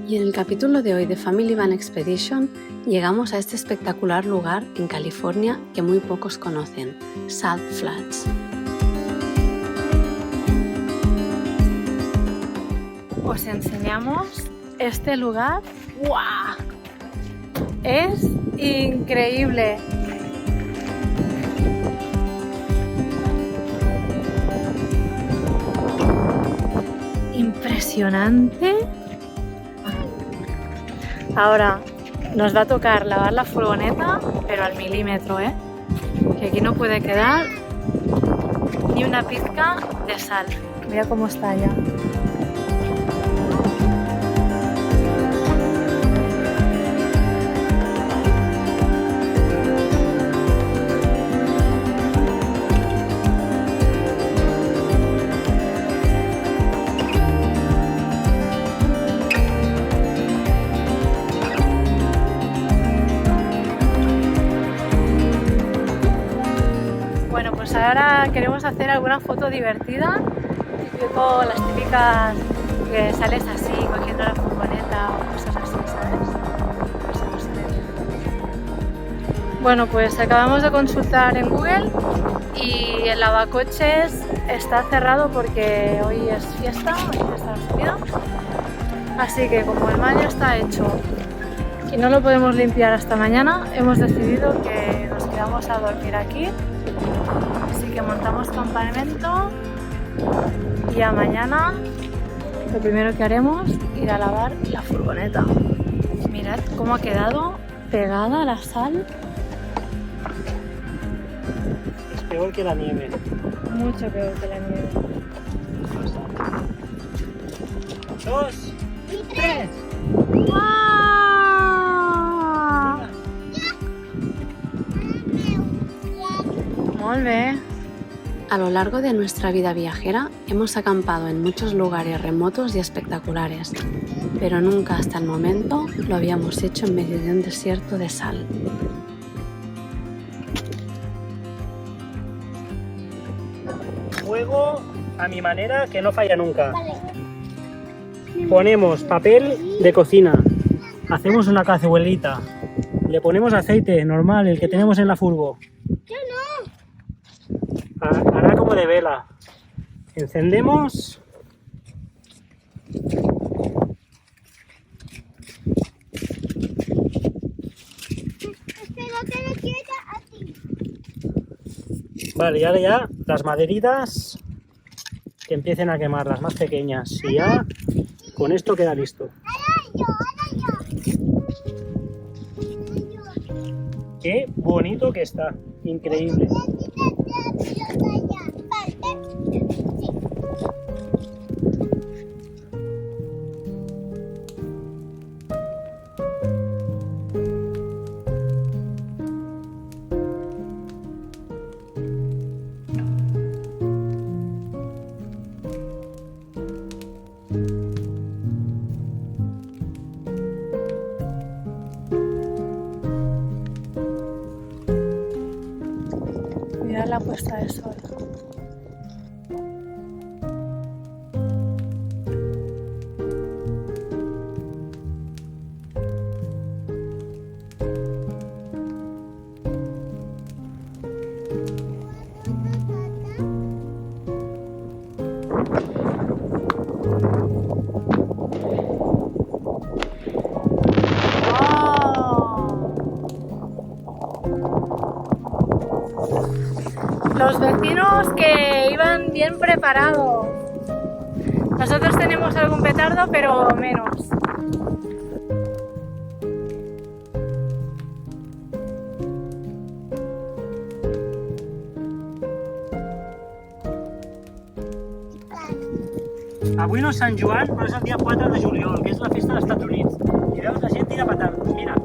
Y en el capítulo de hoy de Family Van Expedition llegamos a este espectacular lugar en California que muy pocos conocen, Salt Flats. Os enseñamos este lugar. ¡Guau! Es increíble. Impresionante. Ahora nos va a tocar lavar la furgoneta, pero al milímetro, ¿eh? Que aquí no puede quedar ni una pizca de sal. Mira cómo está ya. Pues ahora queremos hacer alguna foto divertida, tipo las típicas que sales así cogiendo la furgoneta o cosas así, ¿sabes? Pues no se ve bien. Bueno, pues acabamos de consultar en Google y el lavacoches está cerrado porque hoy es fiesta aquí en Estados Unidos. Así que como el baño está hecho y no lo podemos limpiar hasta mañana, hemos decidido que nos quedamos a dormir aquí. Así que montamos campamento y a mañana lo primero que haremos es ir a lavar la furgoneta. Mirad cómo ha quedado pegada la sal. Es peor que la nieve. Mucho peor que la nieve. 2 y 3. ¡Wow! Molt bé. A lo largo de nuestra vida viajera hemos acampado en muchos lugares remotos y espectaculares, pero nunca hasta el momento lo habíamos hecho en medio de un desierto de sal. Fuego a mi manera, que no falla nunca. Ponemos papel de cocina, hacemos una cazuelita, le ponemos aceite normal, el que tenemos en la furgo. Hará como de vela. Encendemos. Vale, y ahora ya las maderitas que empiecen a quemar, las más pequeñas. Y ya con esto queda listo. Qué bonito que está, increíble. Mirad la puesta de sol. Los vecinos que iban bien preparados. Nosotros tenemos algún petardo, pero menos. Avui no és Sant Joan, però és el dia 4 de juliol, que és la festa dels Estats Units. I veus, la gent tira petardos, mira.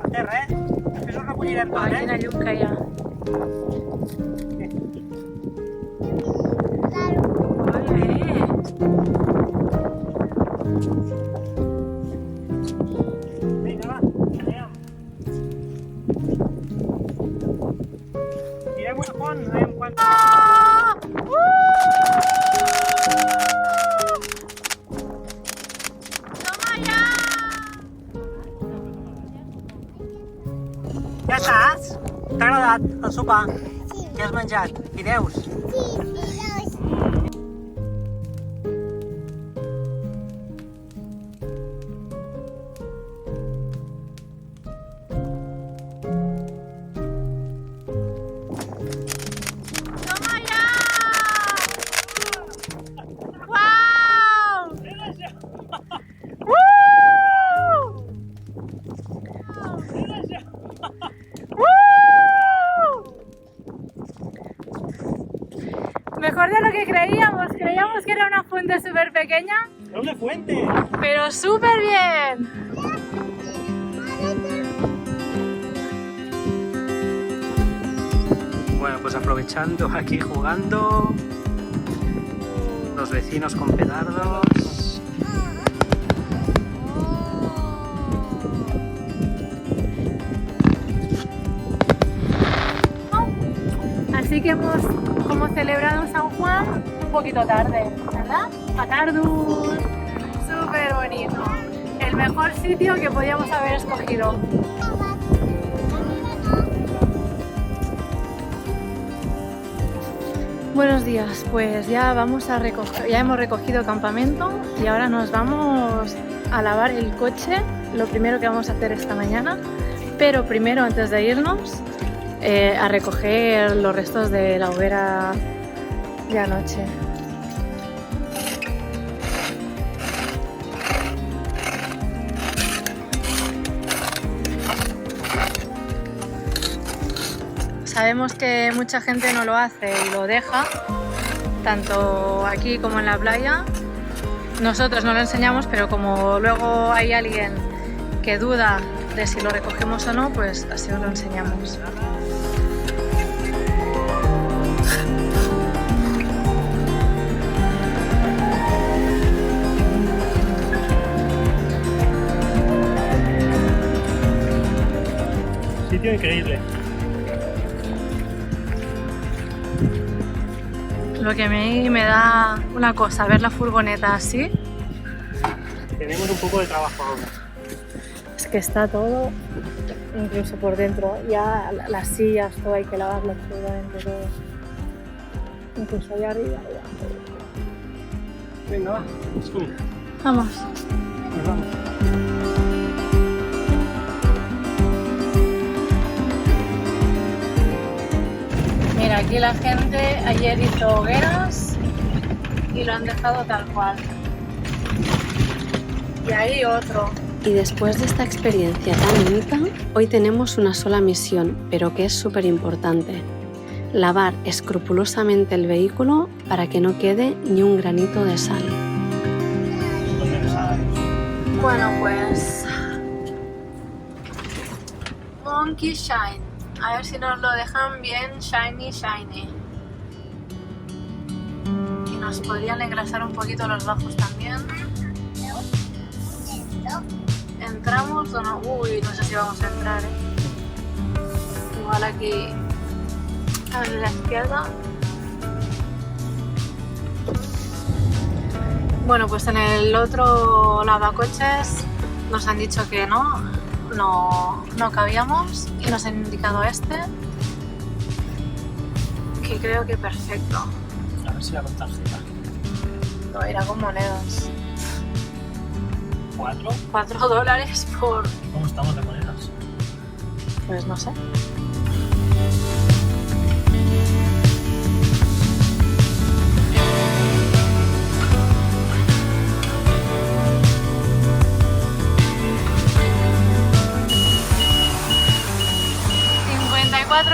A terra, Després ho recollirem tot, Quina llum que hi ha. Molt bé. Vinga, va, anem. Tirem una font, anem quan... menjat al sopar? Què has menjat? Fideus? ¡Toma ya! ¡Guau! Mejor de lo que creíamos que era una fuente súper pequeña, ¡Es una fuente! pero súper bien. Bueno, pues aprovechando aquí jugando, los vecinos con petardos. Así que hemos como celebrado San Juan un poquito tarde, ¿verdad? Patardus, súper bonito. El mejor sitio que podíamos haber escogido. Buenos días, pues ya vamos a ya hemos recogido campamento y ahora nos vamos a lavar el coche, lo primero que vamos a hacer esta mañana, pero primero antes de irnos a recoger los restos de la hoguera de anoche. Sabemos que mucha gente no lo hace y lo deja, tanto aquí como en la playa. Nosotros no lo enseñamos, pero como luego hay alguien que duda de si lo recogemos o no, pues así os lo enseñamos. Sitio increíble. Lo que me da una cosa, ver la furgoneta así, Tenemos un poco de trabajo ahora. es que está todo, incluso por dentro, ya las sillas, todo hay que lavarlo absolutamente todo. Incluso allá arriba. Venga, va. Vamos. Nos vamos. Mira, aquí la gente ayer hizo hogueras y lo han dejado tal cual. Y ahí otro. Y después de esta experiencia tan única, hoy tenemos una sola misión, pero que es súper importante: lavar escrupulosamente el vehículo para que no quede ni un granito de sal. Bueno, pues Monkey Shine. A ver si nos lo dejan bien shiny. Y nos podrían engrasar un poquito los bajos también. ¿Entramos o no? Uy, no sé si vamos a entrar, Igual aquí a ver, la izquierda. Bueno, pues en el otro lavacoches nos han dicho que no cabíamos y nos han indicado este, que creo que perfecto. A ver si la con tarjeta. No, irá con monedas. ¿4? $4 por... ¿Cómo estamos de monedas? pues no sé.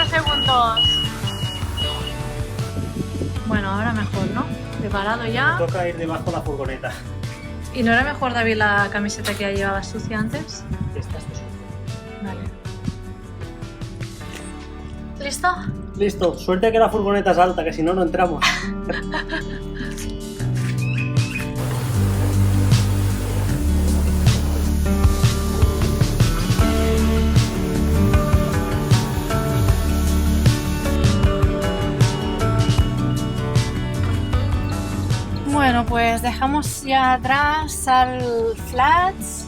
Segundos. Bueno, ahora mejor, ¿no? Preparado ya. Toca ir debajo de la furgoneta. ¿Y no era mejor, David, la camiseta que ya llevabas sucia antes? Esta está sucia. Vale. ¿Listo? Listo. Suerte que la furgoneta es alta, que si no, no entramos. Bueno, pues dejamos ya atrás al Flats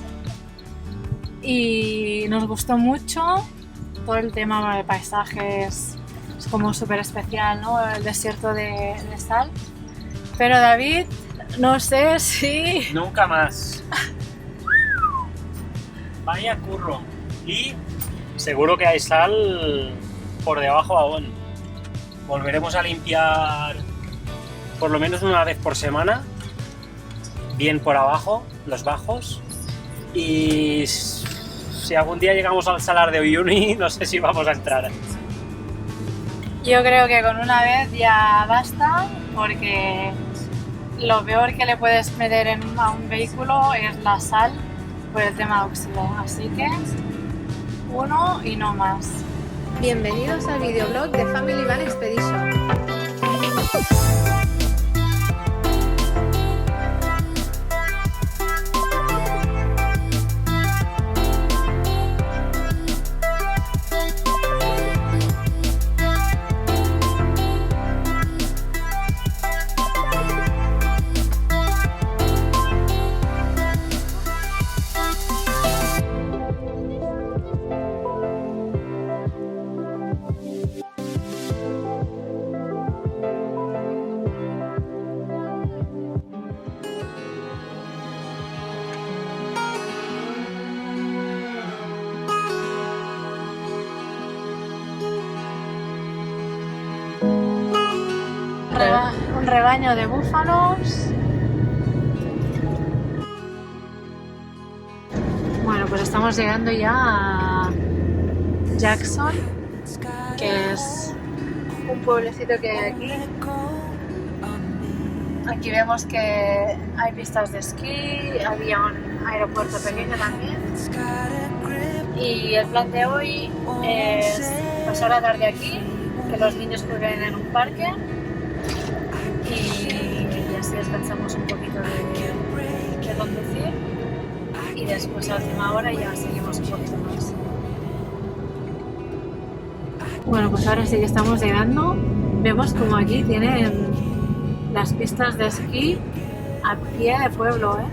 y nos gustó mucho todo el tema de paisajes es como súper especial, ¿no? El desierto de sal. Pero David, no sé si... Nunca más. Vaya curro. Y seguro que hay sal por debajo aún. Volveremos a limpiar por lo menos una vez por semana, bien por abajo, los bajos. Y si algún día llegamos al salar de Uyuni, no sé si vamos a entrar. Yo creo que con una vez ya basta, porque lo peor que le puedes meter a un vehículo es la sal por el tema de óxido. Así que uno y no más. Bienvenidos al videoblog de Family Van Expedition. Un rebaño de búfalos. Bueno, pues estamos llegando ya a Jackson, que es un pueblecito que hay aquí. Aquí vemos que hay pistas de esquí, había un aeropuerto pequeño también. Y el plan de hoy es pasar la tarde aquí, que los niños jueguen en un parque. Y así descansamos un poquito de conducir y después a la última hora ya seguimos un poquito más. Bueno, pues ahora sí que estamos llegando. Vemos como aquí tienen las pistas de esquí a pie de pueblo, ¿eh?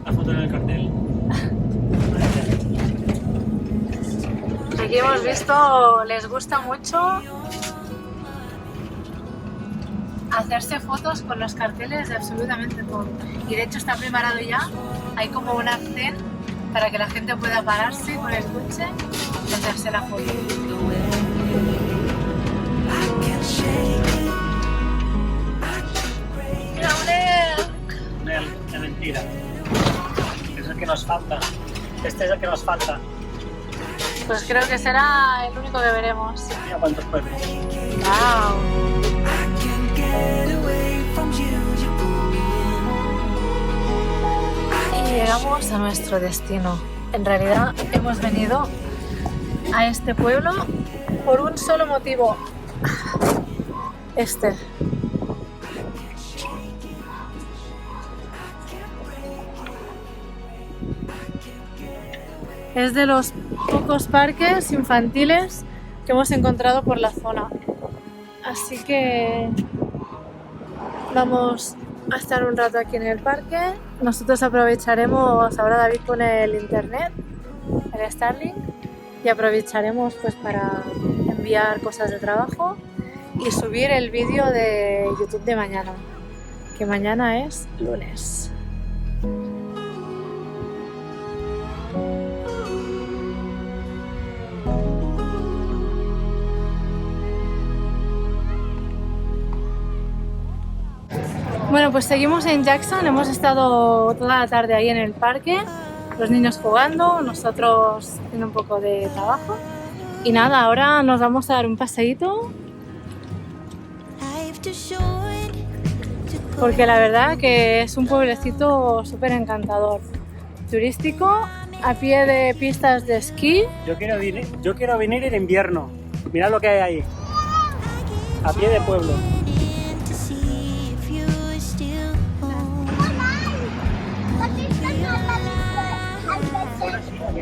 La foto en el cartel. Aquí hemos visto, les gusta mucho hacerse fotos con los carteles de absolutamente todo. Y de hecho está preparado ya, hay como un arcén para que la gente pueda pararse con el coche y hacerse la foto. ¡Mira, un elk! De mentira. Es el que nos falta. Este es el que nos falta. Pues creo que será el único que veremos. Mira cuántos cuerpos. ¡Wow! Y llegamos a nuestro destino. En realidad hemos venido a este pueblo por un solo motivo. Este. Es de los pocos parques infantiles que hemos encontrado por la zona. Así que vamos a estar un rato aquí en el parque. Nosotros aprovecharemos, ahora David pone el internet, el Starlink, y aprovecharemos pues para enviar cosas de trabajo y subir el vídeo de YouTube de mañana, que mañana es lunes. Bueno, pues seguimos en Jackson, hemos estado toda la tarde ahí en el parque, los niños jugando, nosotros haciendo un poco de trabajo. Y nada, ahora nos vamos a dar un paseíto, porque la verdad que es un pueblecito súper encantador, turístico, a pie de pistas de esquí. Yo quiero venir en invierno. Mirad lo que hay ahí. A pie de pueblo.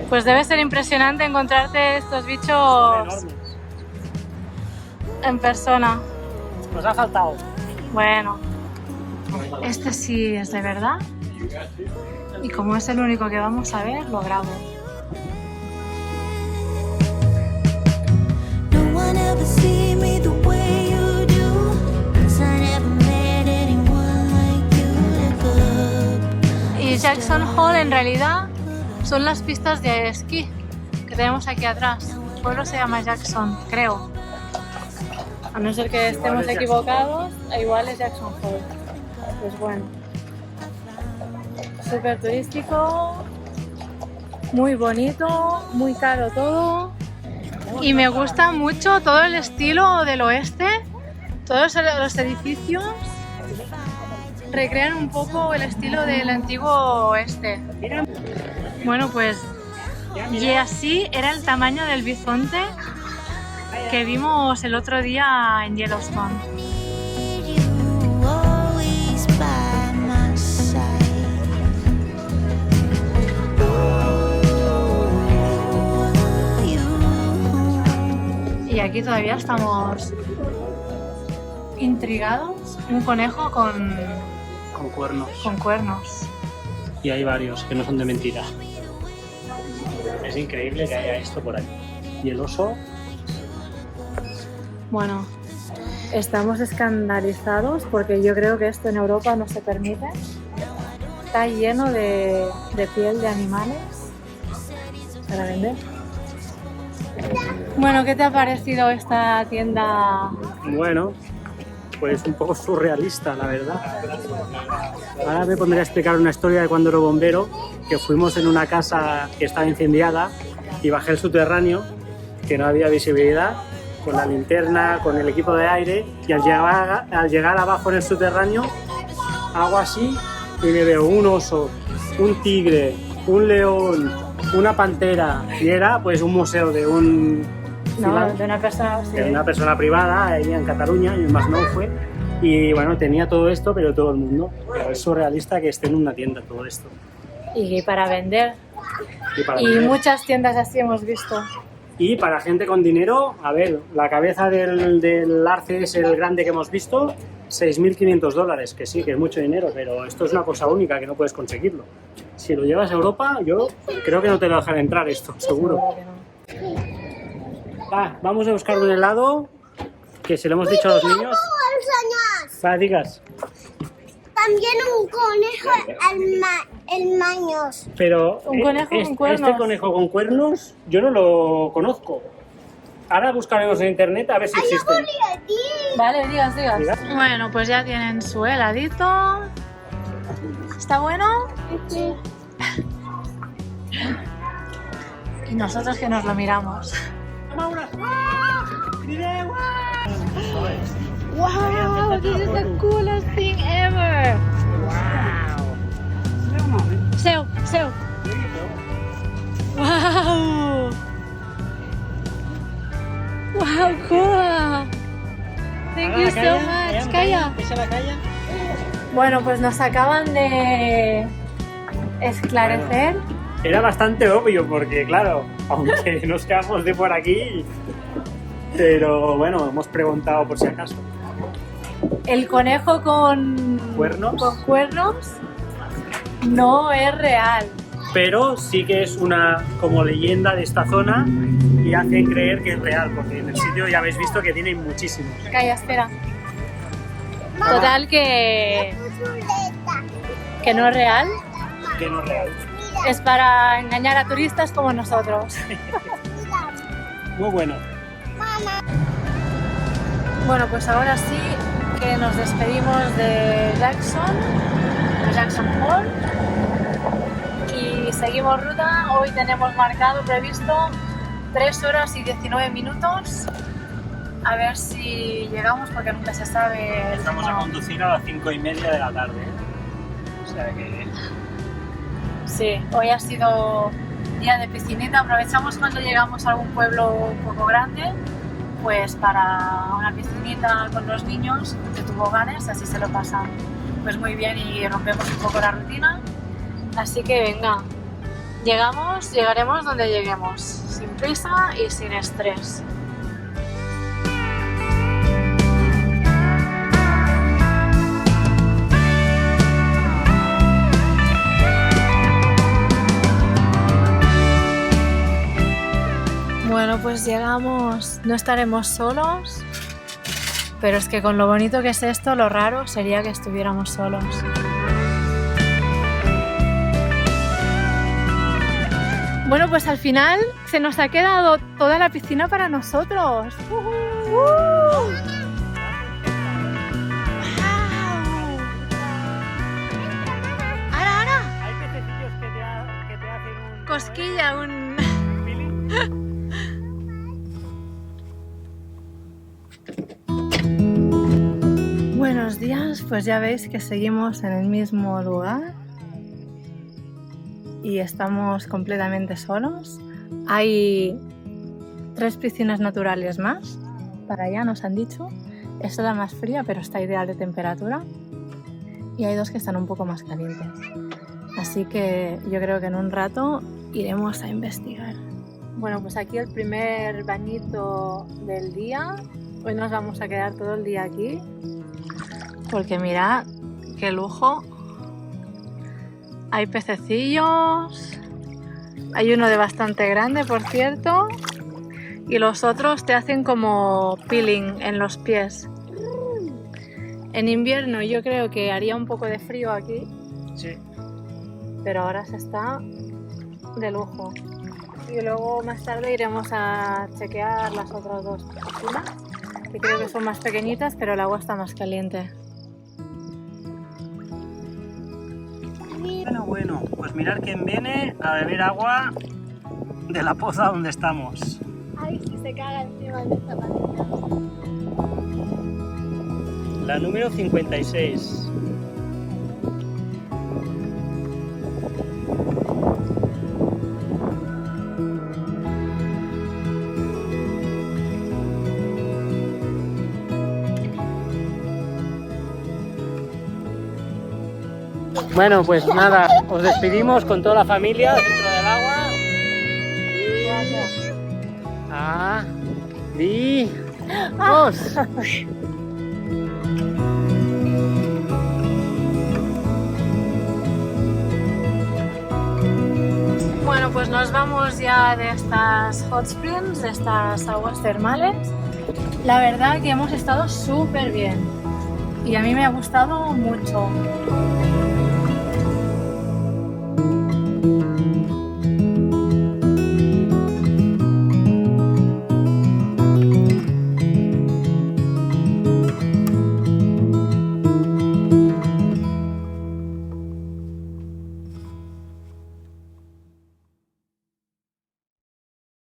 Pues debe ser impresionante encontrarte estos bichos Enormes. en persona. Nos ha faltado. Bueno, este sí es de verdad. Y como es el único que vamos a ver, lo grabo. never see me the way you do, 'cause I never met anyone like you. Look up. Y Jackson Hole en realidad son las pistas de esquí que tenemos aquí atrás. El pueblo se llama Jackson, creo. A no ser que estemos equivocados, igual es Jackson Hole. Pues bueno. Súper turístico, muy bonito, muy caro todo. Y me gusta mucho todo el estilo del oeste. Todos los edificios recrean un poco el estilo del antiguo oeste. Bueno, pues y así era el tamaño del bisonte que vimos el otro día en Yellowstone. Need you always by my side. Ooh, you. Y aquí todavía estamos intrigados. Un conejo con Con cuernos. cuernos. Y hay varios que no son de mentira. Es increíble que haya esto por ahí. Y el oso, Bueno, estamos escandalizados porque yo creo que esto en Europa no se permite. Está lleno de piel de animales para vender. Bueno, ¿qué te ha parecido esta tienda? bueno, pues un poco surrealista, la verdad. Ahora me pondré a explicar una historia de cuando era bombero, que fuimos en una casa que estaba incendiada y bajé el subterráneo, que no había visibilidad, con la linterna, con el equipo de aire, y al llegar abajo en el subterráneo hago así y me veo un oso, un tigre, un león, una pantera, y era pues un museo de De una persona. Sí. de una persona privada ahí en Cataluña, y más no fue, y bueno, tenía todo esto, pero todo el mundo. Pero es surrealista que esté en una tienda todo esto. Y para vender. Para Y vender. muchas tiendas así hemos visto. Y para gente con dinero, a ver, la cabeza del arce es el grande que hemos visto, $6.500, que sí, que es mucho dinero, pero esto es una cosa única que no puedes conseguirlo. Si lo llevas a Europa, yo creo que no te lo dejan entrar esto, seguro. Seguro que no. Vamos a buscar un helado, que se lo hemos dicho a los niños. Va, digas. También un conejo el maños. Pero Un conejo con cuernos. este conejo con cuernos yo no lo conozco. Ahora buscaremos en internet a ver si existen. Vale, digas. Diga. Bueno, pues ya tienen su heladito. ¿Está bueno? Y nosotros que nos lo miramos. Wow, this is the coolest thing ever. Seu. Wow. Wow, cool. Thank you so much. Calla. Bueno, pues nos acaban de esclarecer. Era bastante obvio porque, claro, aunque no seamos de por aquí, pero bueno, hemos preguntado por si acaso. El conejo con cuernos no es real. Pero sí que es una como leyenda de esta zona y hacen creer que es real, porque en el sitio ya habéis visto que tiene muchísimos. Calla, espera. Total que no es real. Que no es real. Es para engañar a turistas como nosotros. Muy bueno. Bueno, pues ahora sí que nos despedimos de Jackson Hole, y seguimos ruta. Hoy tenemos previsto 3 horas y 19 minutos. A ver si llegamos, porque nunca se sabe. Estamos a conducir a las 5:30 de la tarde. O sea que... Sí, hoy ha sido día de piscinita. Aprovechamos cuando llegamos a algún pueblo un poco grande, pues para una piscinita con los niños, de toboganes, así se lo pasan pues muy bien y rompemos un poco la rutina. Así que venga, llegaremos donde lleguemos, sin prisa y sin estrés. Bueno, pues pues llegamos, no estaremos solos, pero es que con lo bonito que es esto, lo raro sería que estuviéramos solos. Bueno, pues al final se nos ha quedado toda la piscina para nosotros. Hay pececillos que te hacen un... Cosquilla, un... Buenos días, pues ya veis que seguimos en el mismo lugar y estamos completamente solos. Hay 3 piscinas naturales más, para allá nos han dicho. Esta es la más fría, pero está ideal de temperatura. Y hay 2 que están un poco más calientes. Así que yo creo que en un rato iremos a investigar. Bueno, pues aquí el primer bañito del día. Hoy nos vamos a quedar todo el día aquí. Porque mirad qué lujo. Hay pececillos. Hay uno de bastante grande, por cierto. Y los otros te hacen como peeling en los pies. En invierno yo creo que haría un poco de frío aquí. Sí. Pero ahora se está de lujo. Y luego más tarde iremos a chequear las otras 2 piscinas, que creo que son más pequeñitas, pero el agua está más caliente. Bueno, pues mirar quién viene a beber agua de la poza donde estamos. Ay, si se caga encima de mis zapatillas. La número 56. Bueno, pues nada, os despedimos con toda la familia dentro del agua. Adiós. Bueno, pues nos vamos ya de estas hot springs, de estas aguas termales. La verdad que hemos estado súper bien y a mí me ha gustado mucho.